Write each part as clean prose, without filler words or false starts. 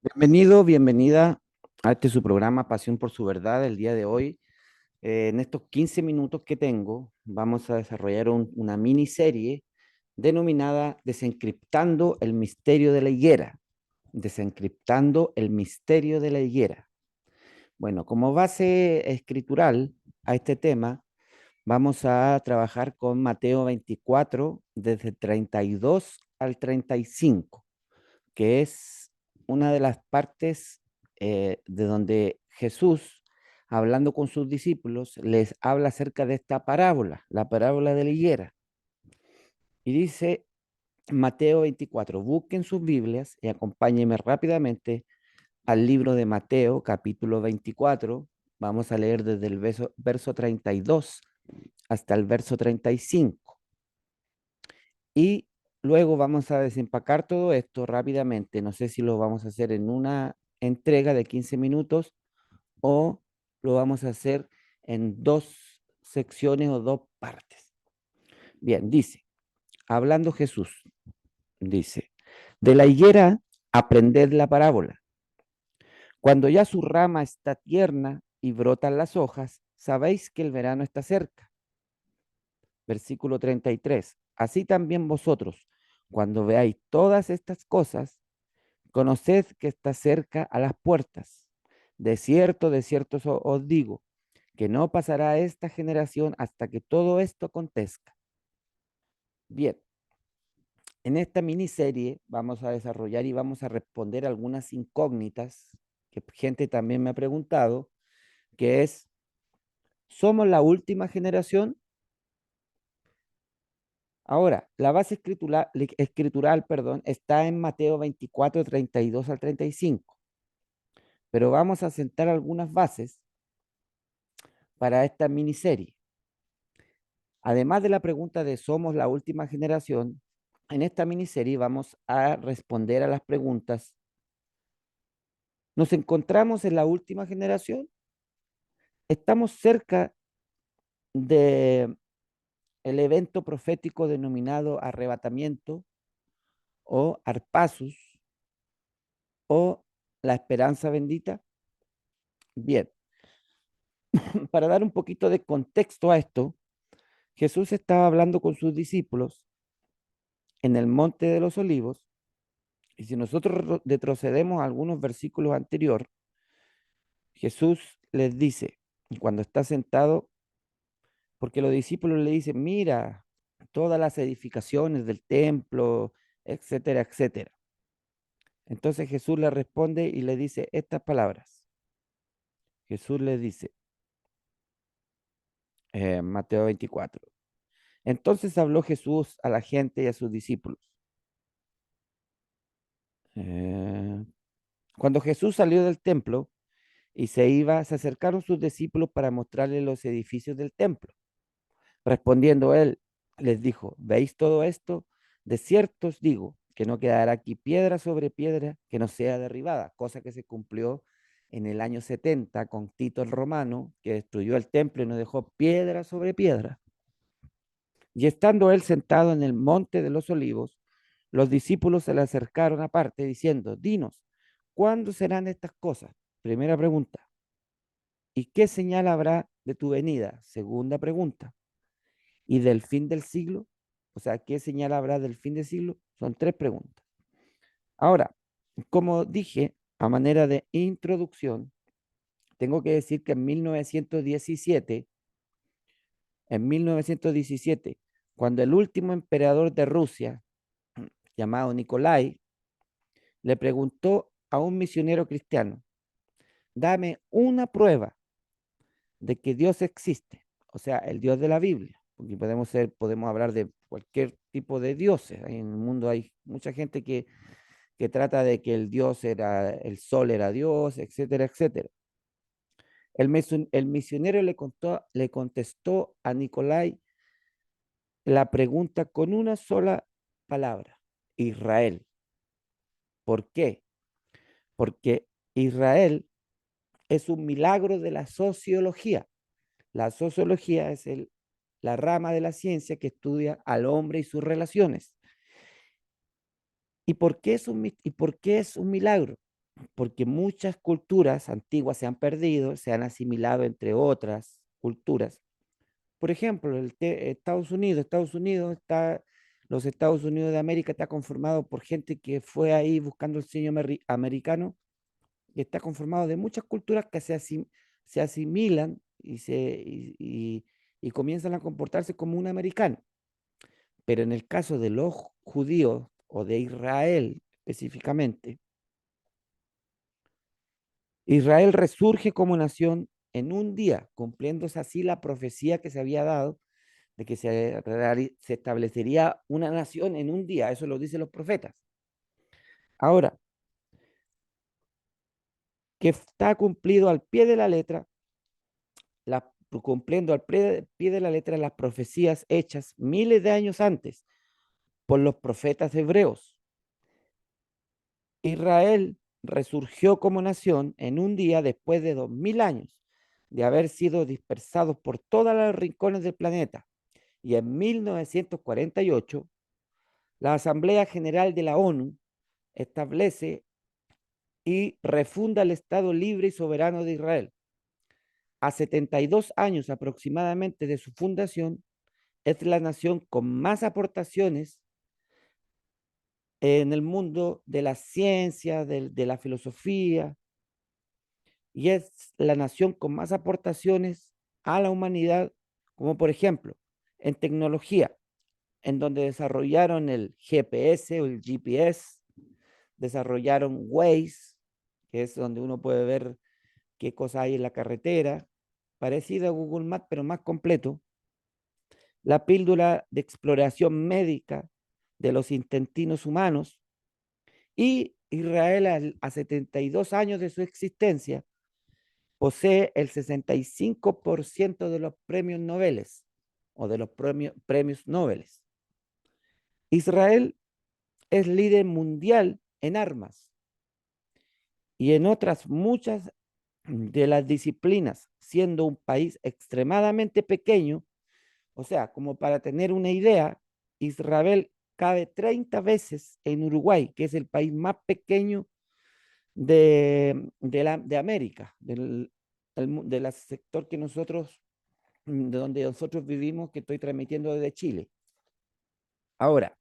Bienvenido, bienvenida a este su programa Pasión por su Verdad. El día de hoy, en estos 15 minutos que tengo, vamos a desarrollar una miniserie denominada Desencriptando el misterio de la higuera. Desencriptando el misterio de la higuera. Bueno, como base escritural a este tema, vamos a trabajar con Mateo 24, desde 32 al 35, que es una de las partes de donde Jesús, hablando con sus discípulos, les habla acerca de esta parábola, la parábola de la higuera. Y dice Mateo 24, busquen sus Biblias y acompáñenme rápidamente al libro de Mateo, capítulo 24. Vamos a leer desde el verso 32 hasta el verso 35. Y luego vamos a desempacar todo esto rápidamente. No sé si lo vamos a hacer en una entrega de 15 minutos o lo vamos a hacer en dos secciones o dos partes. Bien, dice, hablando Jesús, dice, de la higuera aprended la parábola. Cuando ya su rama está tierna y brotan las hojas, sabéis que el verano está cerca. Versículo 33. Así también vosotros, cuando veáis todas estas cosas, conoced que está cerca a las puertas. De cierto os digo, que no pasará esta generación hasta que todo esto acontezca. Bien, en esta miniserie vamos a desarrollar y vamos a responder algunas incógnitas que gente también me ha preguntado, que es, ¿somos la última generación? Ahora, la base escritural, perdón, está en Mateo 24, 32 al 35, pero vamos a sentar algunas bases para esta miniserie. Además de la pregunta de ¿somos la última generación? En esta miniserie vamos a responder a las preguntas. ¿Nos encontramos en la última generación? ¿Estamos cerca de el evento profético denominado arrebatamiento o arpasus o la esperanza bendita? Bien, para dar un poquito de contexto a esto, Jesús estaba hablando con sus discípulos en el Monte de los Olivos, y si nosotros retrocedemos a algunos versículos anteriores, Jesús les dice, cuando está sentado, porque los discípulos le dicen, mira, todas las edificaciones del templo, etcétera, etcétera. Entonces Jesús le responde y le dice estas palabras. Jesús le dice, Mateo 24. Entonces habló Jesús a la gente y a sus discípulos. Eh, Cuando Jesús salió del templo y se iba, se acercaron sus discípulos para mostrarle los edificios del templo. Respondiendo él, les dijo, ¿veis todo esto? De cierto os digo que no quedará aquí piedra sobre piedra que no sea derribada, cosa que se cumplió en el año 70 con Tito el Romano, que destruyó el templo y no dejó piedra sobre piedra. Y estando él sentado en el monte de los olivos, los discípulos se le acercaron aparte diciendo, dinos, ¿cuándo serán estas cosas? Primera pregunta. ¿Y qué señal habrá de tu venida? Segunda pregunta. ¿Y del fin del siglo? O sea, ¿qué señal habrá del fin del siglo? Son tres preguntas. Ahora, como dije, a manera de introducción, tengo que decir que en 1917, cuando el último emperador de Rusia, llamado Nicolai, le preguntó a un misionero cristiano, dame una prueba de que Dios existe, o sea, el Dios de la Biblia, porque podemos hablar de cualquier tipo de dioses. En el mundo hay mucha gente que trata de que el sol era Dios, etcétera, etcétera. El misionero le contestó a Nicolai la pregunta con una sola palabra, Israel. ¿Por qué? Porque Israel es un milagro de la sociología. La sociología es la rama de la ciencia que estudia al hombre y sus relaciones. ¿Y por qué es un milagro? porque muchas culturas antiguas se han perdido, se han asimilado entre otras culturas. Por ejemplo, los Estados Unidos de América está conformado por gente que fue ahí buscando el sueño americano y está conformado de muchas culturas que se asimilan y comienzan a comportarse como un americano. Pero en el caso de los judíos o de Israel específicamente, Israel resurge como nación en un día, cumpliéndose así la profecía que se había dado de que se establecería una nación en un día. Eso lo dicen los profetas. Ahora, que está cumplido al pie de la letra, cumpliendo al pie de la letra las profecías hechas miles de años antes por los profetas hebreos. Israel resurgió como nación en un día después de 2000 años de haber sido dispersados por todos los rincones del planeta. Y en 1948, la Asamblea General de la ONU establece y refunda el Estado libre y soberano de Israel. A 72 años aproximadamente de su fundación, es la nación con más aportaciones en el mundo de la ciencia, de la filosofía, y es la nación con más aportaciones a la humanidad, como por ejemplo en tecnología, en donde desarrollaron el GPS o el GPS, desarrollaron Waze, que es donde uno puede ver qué cosas hay en la carretera, parecido a Google Maps, pero más completo. La píldora de exploración médica de los intestinos humanos. Y Israel, a 72 años de su existencia, posee el 65% de los premios Nobel o de los premios Nobel. Israel es líder mundial en armas y en otras muchas de las disciplinas, siendo un país extremadamente pequeño. O sea, como para tener una idea, Israel cabe 30 veces en Uruguay, que es el país más pequeño de América, del sector que nosotros, de donde nosotros vivimos, que estoy transmitiendo desde Chile. Ahora,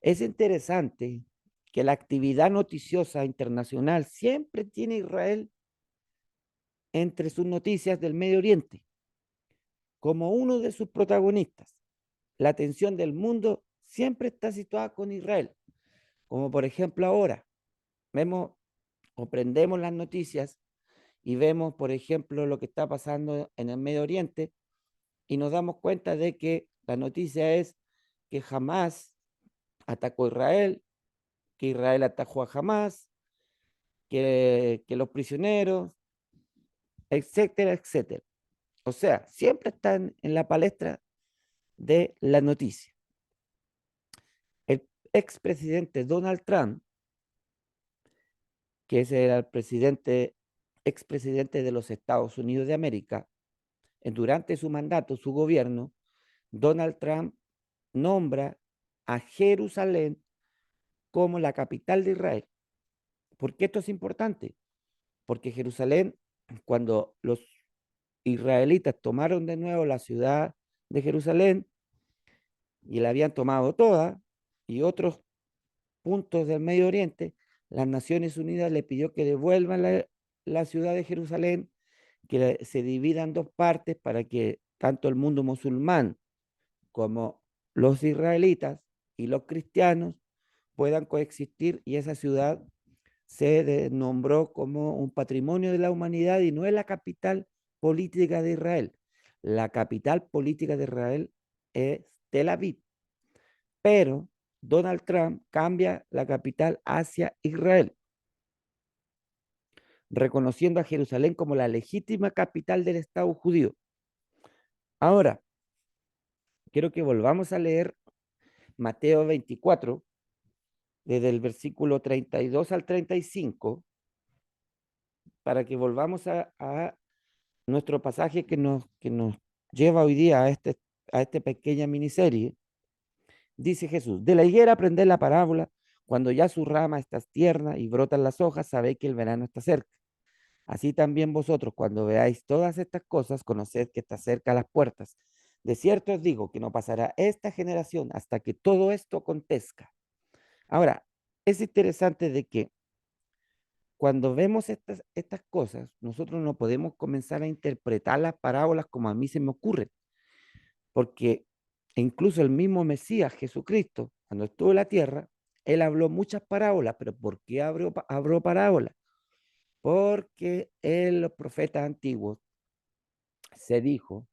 es interesante que la actividad noticiosa internacional siempre tiene a Israel entre sus noticias del Medio Oriente como uno de sus protagonistas. La atención del mundo siempre está situada con Israel, como por ejemplo ahora vemos o prendemos las noticias y vemos, por ejemplo, lo que está pasando en el Medio Oriente y nos damos cuenta de que la noticia es que Hamas atacó a Israel, que Israel atacó a Hamas, que los prisioneros, etcétera, etcétera. O sea, siempre están en la palestra de la noticia. El expresidente Donald Trump, que ese era el expresidente de los Estados Unidos de América, durante su mandato, su gobierno, Donald Trump nombra a Jerusalén como la capital de Israel. ¿Por qué esto es importante? Porque Jerusalén, cuando los israelitas tomaron de nuevo la ciudad de Jerusalén y la habían tomado toda, y otros puntos del Medio Oriente, las Naciones Unidas le pidió que devuelvan la ciudad de Jerusalén, que se divida en dos partes para que tanto el mundo musulmán como los israelitas y los cristianos puedan coexistir, y esa ciudad se nombró como un patrimonio de la humanidad y no es la capital política de Israel. La capital política de Israel es Tel Aviv, pero Donald Trump cambia la capital hacia Israel, reconociendo a Jerusalén como la legítima capital del Estado judío. Ahora, quiero que volvamos a leer Mateo 24, desde el versículo 32 al 35, para que volvamos a nuestro pasaje que nos lleva hoy día a esta pequeña miniserie. Dice Jesús: de la higuera aprended la parábola, Cuando ya su rama está tierna y brotan las hojas, sabéis que el verano está cerca. Así también vosotros, cuando veáis todas estas cosas, conoced que está cerca a las puertas. De cierto os digo que no pasará esta generación hasta que todo esto acontezca. Ahora, es interesante de que cuando vemos estas cosas, nosotros no podemos comenzar a interpretar las parábolas como a mí se me ocurre, porque incluso el mismo Mesías, Jesucristo, cuando estuvo en la tierra, él habló muchas parábolas, pero ¿por qué habló parábolas? Porque en los profetas antiguos se dijo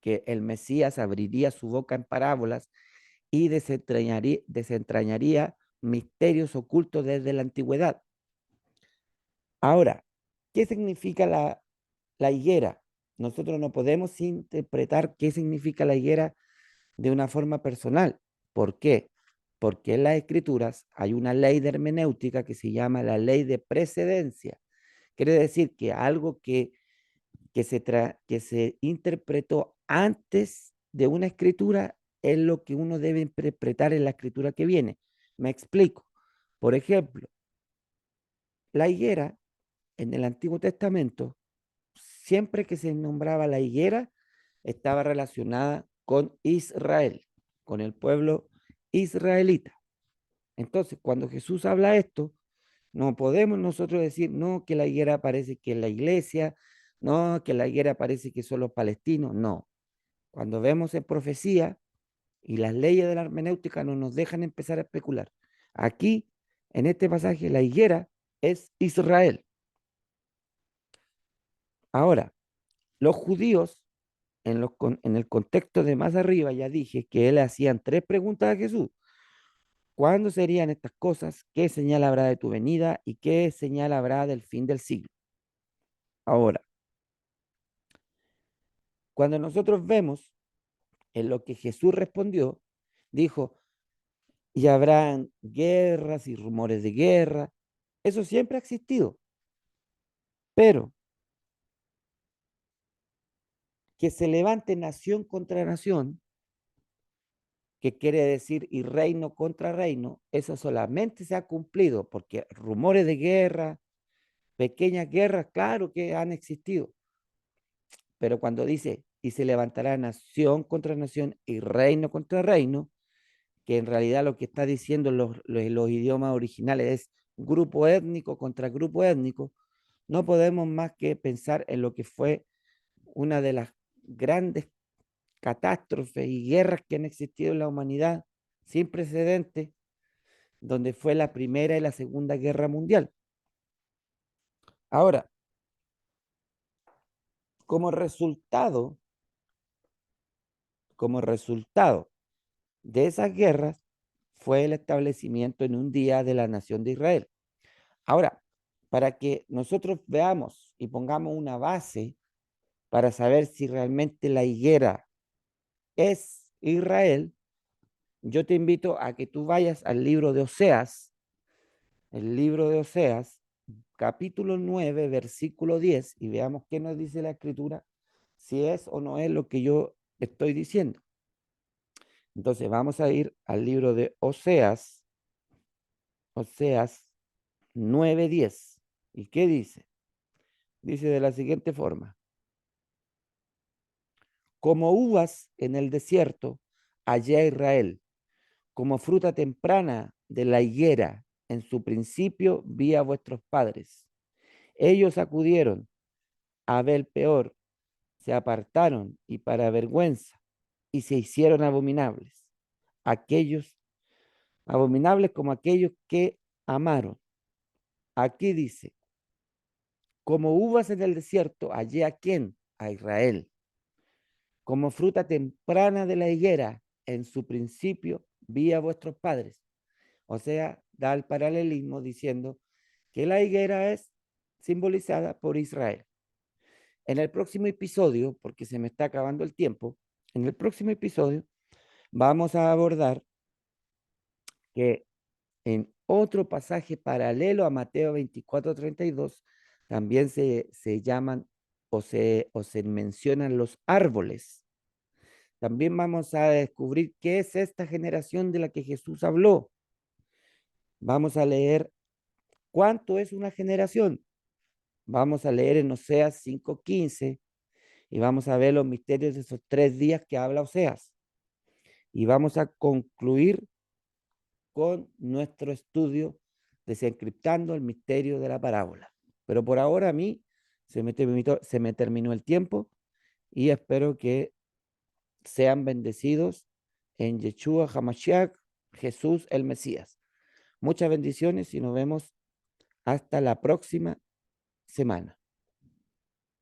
que el Mesías abriría su boca en parábolas y desentrañaría misterios ocultos desde la antigüedad. Ahora, ¿qué significa la higuera? Nosotros no podemos interpretar qué significa la higuera de una forma personal. ¿Por qué? Porque en las escrituras hay una ley de hermenéutica que se llama la ley de precedencia. Quiere decir que algo que se interpretó antes de una escritura es lo que uno debe interpretar en la escritura que viene. Me explico. Por ejemplo, la higuera en el Antiguo Testamento, siempre que se nombraba la higuera, estaba relacionada con Israel, con el pueblo israelita. Entonces, cuando Jesús habla esto, no podemos nosotros decir, no, que la higuera parece que es la iglesia, no, que la higuera parece que son los palestinos, no. Cuando vemos en profecía y las leyes de la hermenéutica no nos dejan empezar a especular. Aquí, en este pasaje, la higuera es Israel. Ahora, los judíos, en el contexto de más arriba, ya dije que le hacían tres preguntas a Jesús. ¿Cuándo serían estas cosas? ¿Qué señal habrá de tu venida? ¿Y qué señal habrá del fin del siglo? Ahora, cuando nosotros vemos en lo que Jesús respondió, dijo, y habrán guerras y rumores de guerra. Eso siempre ha existido, pero que se levante nación contra nación, que quiere decir y reino contra reino, eso solamente se ha cumplido porque rumores de guerra, pequeñas guerras, claro que han existido, pero cuando dice y se levantará nación contra nación y reino contra reino, que en realidad lo que está diciendo los idiomas originales es grupo étnico contra grupo étnico, no podemos más que pensar en lo que fue una de las grandes catástrofes y guerras que han existido en la humanidad sin precedentes, donde fue la Primera y la Segunda Guerra Mundial. Ahora, como resultado, como resultado de esas guerras fue el establecimiento en un día de la nación de Israel. Ahora, para que nosotros veamos y pongamos una base para saber si realmente la higuera es Israel, yo te invito a que tú vayas al libro de Oseas, el libro de Oseas, capítulo 9, versículo 10, y veamos qué nos dice la escritura, si es o no es lo que yo estoy diciendo. Entonces vamos a ir al libro de Oseas, Oseas 9:10. ¿Y qué dice? Dice de la siguiente forma: como uvas en el desierto, hallé a Israel, como fruta temprana de la higuera, en su principio vi a vuestros padres. Ellos acudieron a ver peor, se apartaron y para vergüenza, y se hicieron abominables. Aquellos, abominables como aquellos que amaron. Aquí dice, como uvas en el desierto, hallé a quién, a Israel. Como fruta temprana de la higuera, en su principio vi a vuestros padres. O sea, da el paralelismo diciendo que la higuera es simbolizada por Israel. En el próximo episodio, porque se me está acabando el tiempo, en el próximo episodio vamos a abordar que en otro pasaje paralelo a Mateo 24:32 también se llaman o se mencionan los árboles. También vamos a descubrir qué es esta generación de la que Jesús habló. Vamos a leer cuánto es una generación. Vamos a leer en Oseas 5:15 y vamos a ver los misterios de esos 3 días que habla Oseas. Y vamos a concluir con nuestro estudio desencriptando el misterio de la parábola. Pero por ahora a mí se me terminó el tiempo y espero que sean bendecidos en Yeshua HaMashiach, Jesús el Mesías. Muchas bendiciones y nos vemos hasta la próxima semana.